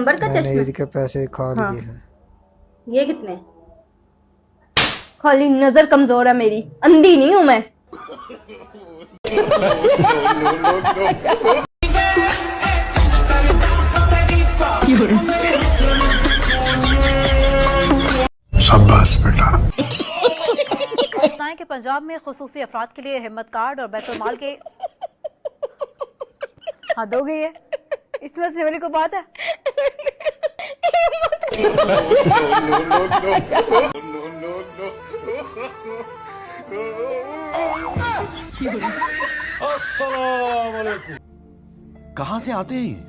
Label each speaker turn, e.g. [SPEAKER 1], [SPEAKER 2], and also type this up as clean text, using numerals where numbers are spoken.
[SPEAKER 1] Number का
[SPEAKER 2] मैंने
[SPEAKER 1] चश्मा।
[SPEAKER 2] ईद के पैसे खा
[SPEAKER 1] हाँ,
[SPEAKER 2] लिए हैं।
[SPEAKER 1] ये कितने? खाली नजर कमजोर है मेरी, अंधी नहीं हूं मैं।
[SPEAKER 2] शाबाश बेटा।
[SPEAKER 3] है कि पंजाब में खुसूसी अफराद के लिए हिम्मत कार्ड और बैतुल माल के हद हो गई है। इसमें हंसने वाली कोई बात है?
[SPEAKER 4] कहाँ से आते हैं ये?